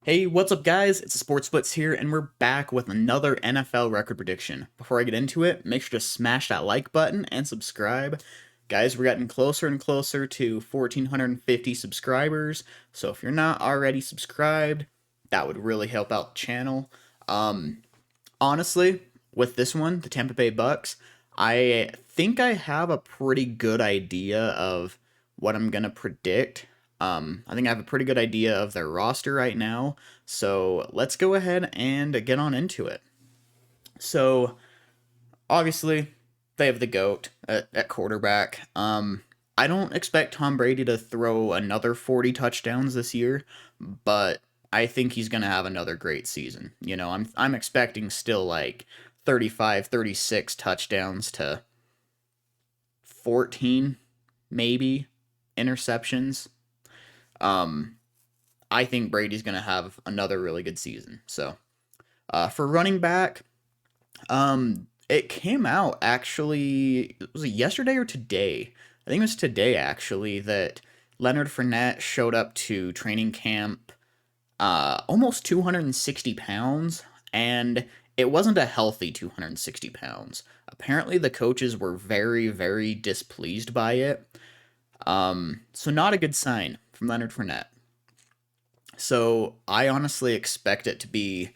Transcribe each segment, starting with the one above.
Hey, what's up, guys? It's Sports Blitz here, and we're back with another NFL record prediction. Before I get into it, make sure to smash that like button and subscribe. Guys, we're getting closer and closer to 1,450 subscribers, so if you're not already subscribed, that would really help out the channel. Um, Honestly, with this one, the Tampa Bay Bucks, I think I have a pretty good idea of what I'm gonna predict. I think I have a pretty good idea of their roster right now. So let's go ahead and get on into it. So obviously, they have the GOAT at quarterback. I don't expect Tom Brady to throw another 40 touchdowns this year, but I think he's going to have another great season. I'm expecting still like 35, 36 touchdowns to 14 maybe interceptions. Um I think Brady's going to have another really good season. So, for running back, it came out actually, was it yesterday or today? I think it was today actually that Leonard Fournette showed up to training camp, almost 260 pounds, and it wasn't a healthy 260 pounds. Apparently, the coaches were very, very displeased by it. So not a good sign from Leonard Fournette. So I honestly expect it to be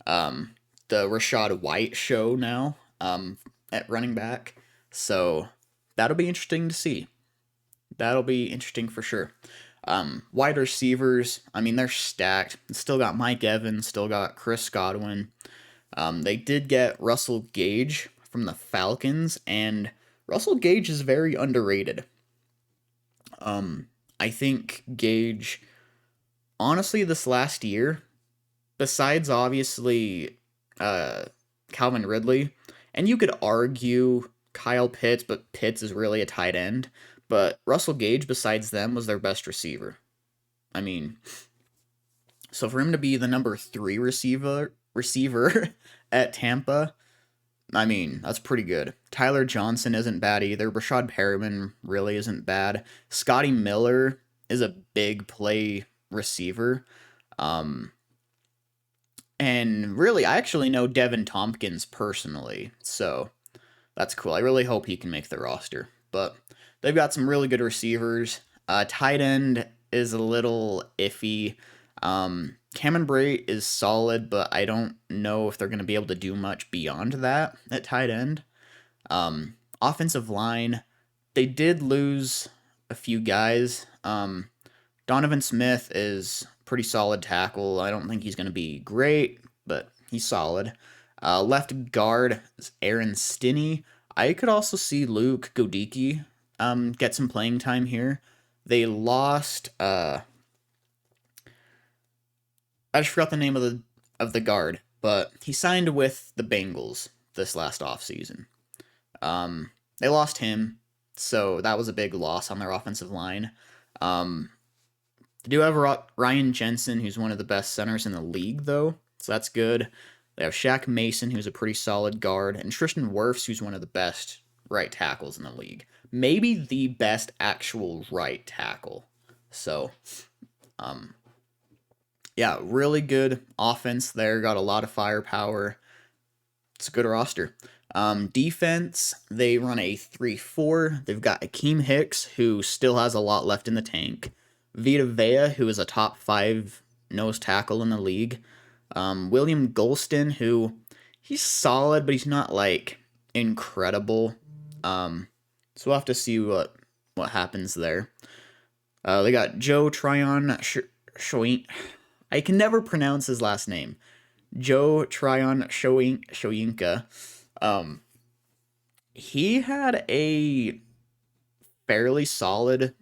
um, the Rashad White show now, at running back. So that'll be interesting to see. That'll be interesting for sure. Wide receivers, I mean, they're stacked. Still got Mike Evans, still got Chris Godwin. They did get Russell Gage from the Falcons, and Russell Gage is very underrated. I think Gage, honestly, this last year, besides obviously Calvin Ridley, and you could argue Kyle Pitts, but Pitts is really a tight end. But Russell Gage, besides them, was their best receiver. I mean, so for him to be the number three receiver at Tampa, I mean, that's pretty good. Tyler Johnson isn't bad either. Brashad Perriman really isn't bad. Scotty Miller is a big play receiver. Um, and really, I actually know Devin Tompkins personally, so that's cool. I really hope he can make the roster. But they've got some really good receivers. Tight end is a little iffy. Cameron Brate is solid, but I don't know if they're going to be able to do much beyond that at tight end. Offensive line, they did lose a few guys. Donovan Smith is pretty solid tackle. I don't think he's going to be great, but he's solid. Left guard is Aaron Stinney. I could also see Luke Godicki get some playing time here. They lost. I just forgot the name of the guard, but he signed with the Bengals this last offseason. They lost him, so that was a big loss on their offensive line. They do have Ryan Jensen, who's one of the best centers in the league, though, so that's good. They have Shaq Mason, who's a pretty solid guard, and Tristan Wirfs, who's one of the best right tackles in the league. Maybe the best actual right tackle. So, yeah, really good offense there. Got a lot of firepower. It's a good roster. Defense, they run a 3-4. They've got Akeem Hicks, who still has a lot left in the tank. Vita Vea, who is a top 5 nose tackle in the league. William Golston, who he's solid, but he's not like incredible. So we'll have to see what happens there. They got Joe Tryon Shoink. I can never pronounce his last name. Joe Tryon Shoyinka. He had a fairly solid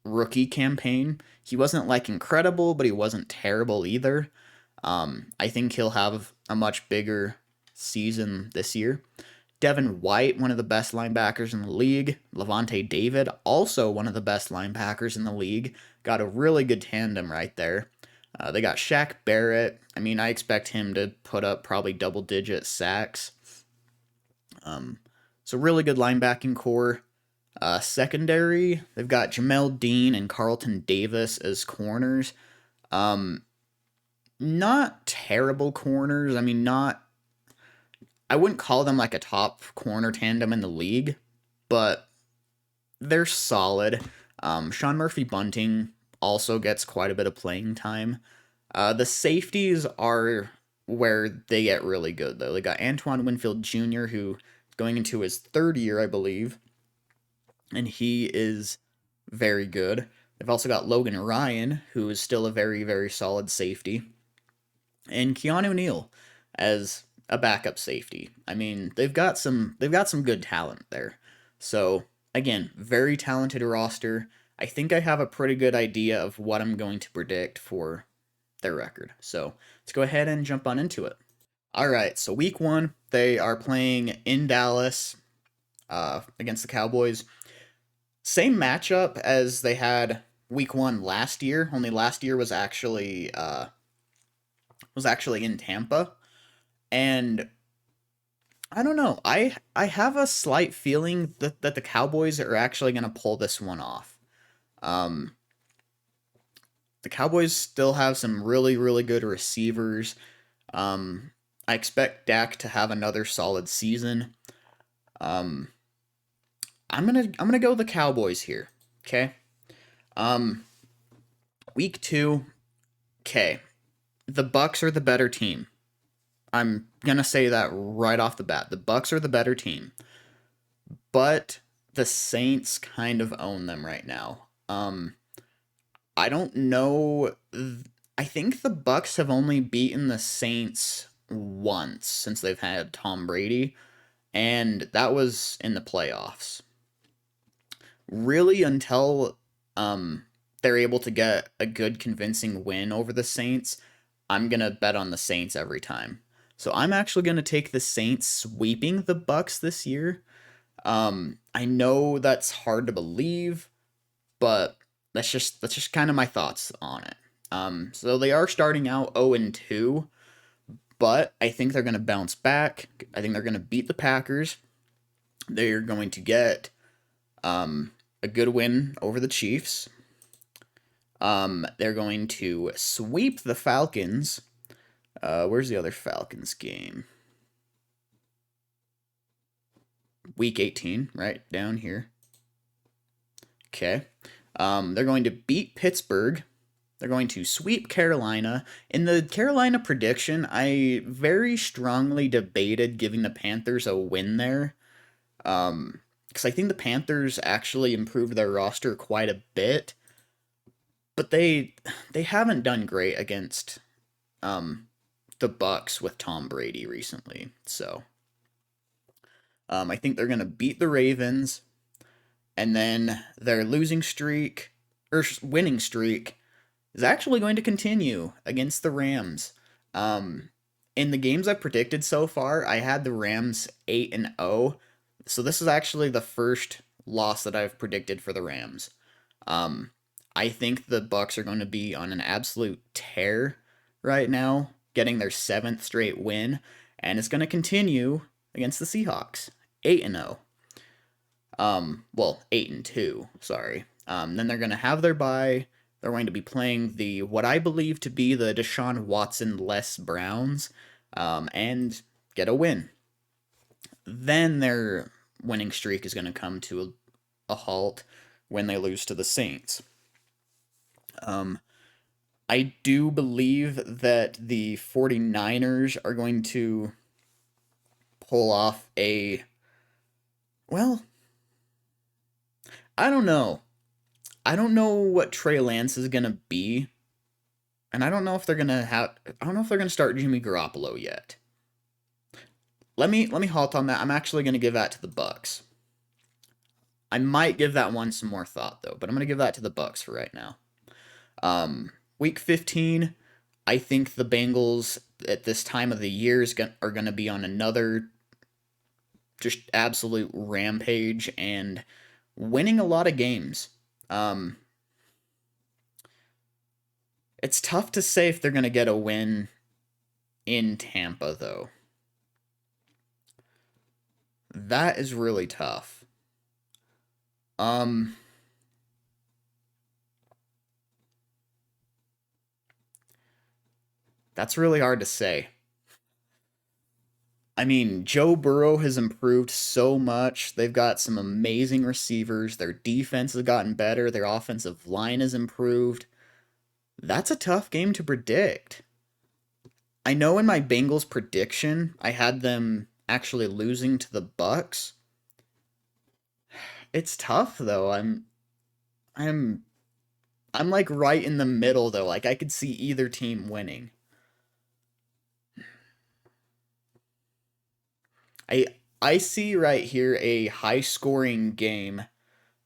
rookie campaign. He wasn't like incredible, but he wasn't terrible either. I think he'll have a much bigger season this year. Devin White, one of the best linebackers in the league. Levante David, also one of the best linebackers in the league. Got a really good tandem right there. They got Shaq Barrett. I mean, I expect him to put up probably double-digit sacks. So really good linebacking core. Secondary, they've got Jamel Dean and Carlton Davis as corners. not terrible corners. I mean, not. I wouldn't call them like a top corner tandem in the league, but they're solid. Sean Murphy Bunting also gets quite a bit of playing time. The safeties are where they get really good, though. They got Antoine Winfield Jr., who is going into his third year, I believe, and he is very good. They've also got Logan Ryan, who is still a very, very solid safety, and Keanu Neal as a backup safety. I mean, they've got some good talent there. So again, very talented roster. I think I have a pretty good idea of what I'm going to predict for their record. So let's go ahead and jump on into it. All right, so week one, they are playing in Dallas against the Cowboys. Same matchup as they had week one last year. Only last year was actually in Tampa, and I don't know. I have a slight feeling that the Cowboys are actually going to pull this one off. Um, the Cowboys still have some really, really good receivers. I expect Dak to have another solid season. Um, I'm gonna go the Cowboys here. Okay. Um, week two. Okay. The Bucks are the better team. I'm gonna say that right off the bat. The Bucks are the better team, but the Saints kind of own them right now. I don't know. I think the Bucks have only beaten the Saints once since they've had Tom Brady, and that was in the playoffs. Really, until they're able to get a good convincing win over the Saints, I'm gonna bet on the Saints every time. So I'm actually gonna take the Saints sweeping the Bucks this year. I know that's hard to believe, but that's just kind of my thoughts on it. So they are starting out 0-2, but I think they're gonna bounce back. I think they're gonna beat the Packers. They're going to get a good win over the Chiefs. They're going to sweep the Falcons. Where's the other Falcons game? Week 18, right down here. Okay. They're going to beat Pittsburgh. They're going to sweep Carolina. In the Carolina prediction, I very strongly debated giving the Panthers a win there. Because I think the Panthers actually improved their roster quite a bit, but they haven't done great against the Bucks with Tom Brady recently. So I think they're gonna beat the Ravens, and then their losing streak or winning streak is actually going to continue against the Rams. In the games I've predicted so far, I had the Rams 8-0. So this is actually the first loss that I've predicted for the Rams. I think the Bucks are going to be on an absolute tear right now, getting their seventh straight win, and it's going to continue against the Seahawks, 8-0. Well, 8-2. Sorry. Then they're going to have their bye. They're going to be playing the what I believe to be the Deshaun Watson-less Browns, and get a win. Then their winning streak is going to come to a halt when they lose to the Saints. I do believe that the 49ers are going to pull off well, I don't know. I don't know what Trey Lance is going to be, and I don't know if they're going to start Jimmy Garoppolo yet. Let me halt on that. I'm actually going to give that to the Bucks. I might give that one some more thought though, but I'm going to give that to the Bucks for right now. Week 15, I think the Bengals at this time of the year are going to be on another just absolute rampage and winning a lot of games. It's tough to say if they're going to get a win in Tampa, though. That is really tough. That's really hard to say. I mean, Joe Burrow has improved so much. They've got some amazing receivers. Their defense has gotten better. Their offensive line has improved. That's a tough game to predict. I know in my Bengals prediction, I had them actually losing to the Bucks. It's tough though. I'm I'm like right in the middle though. Like I could see either team winning. I I see right here a high scoring game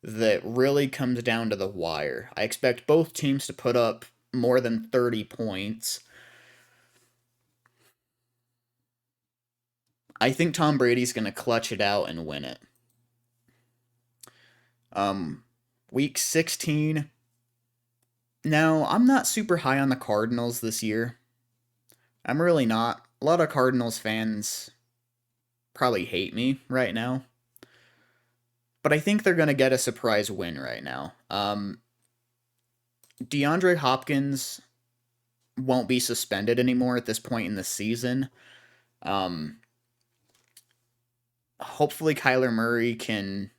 that really comes down to the wire. I expect both teams to put up more than 30 points. I think Tom Brady's going to clutch it out and win it. Week 16. Now, I'm not super high on the Cardinals this year. I'm really not. A lot of Cardinals fans probably hate me right now. But I think they're going to get a surprise win right now. DeAndre Hopkins won't be suspended anymore at this point in the season. Hopefully Kyler Murray can,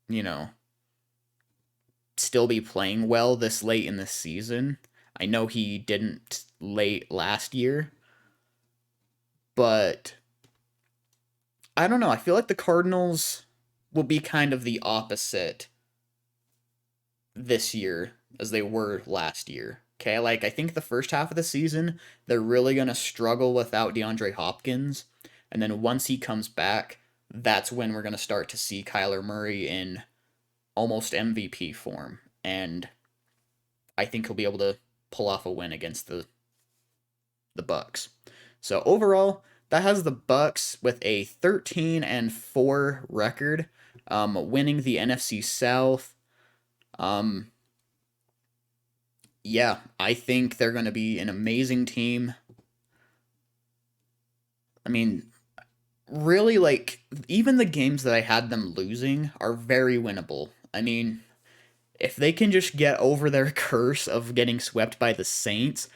you know, still be playing well this late in the season. I know he didn't late last year, but I don't know. I feel like the Cardinals will be kind of the opposite this year as they were last year. Okay, like I think the first half of the season, they're really going to struggle without DeAndre Hopkins. And then once he comes back, that's when we're going to start to see Kyler Murray in almost MVP form. And I think he'll be able to pull off a win against the Bucks. So overall, that has the Bucks with a 13-4 record, winning the NFC South. Yeah, I think they're going to be an amazing team. I mean, really, like, even the games that I had them losing are very winnable. I mean, if they can just get over their curse of getting swept by the Saints,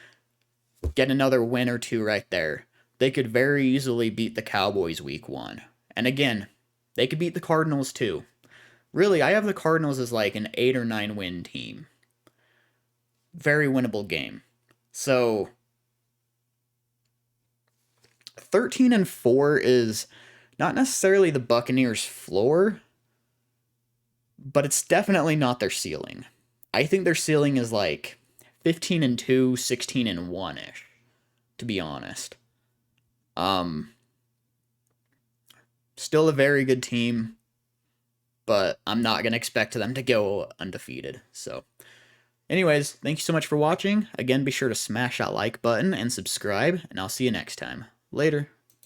get another win or two right there, they could very easily beat the Cowboys week 1. And again, they could beat the Cardinals too. Really, I have the Cardinals as like an 8 or 9 win team. Very winnable game. So 13-4 is not necessarily the Buccaneers' floor, but it's definitely not their ceiling. I think their ceiling is like 15-2, 16-1-ish, to be honest. Still a very good team, but I'm not going to expect them to go undefeated. So, anyways, thank you so much for watching. Again, be sure to smash that like button and subscribe, and I'll see you next time. Later.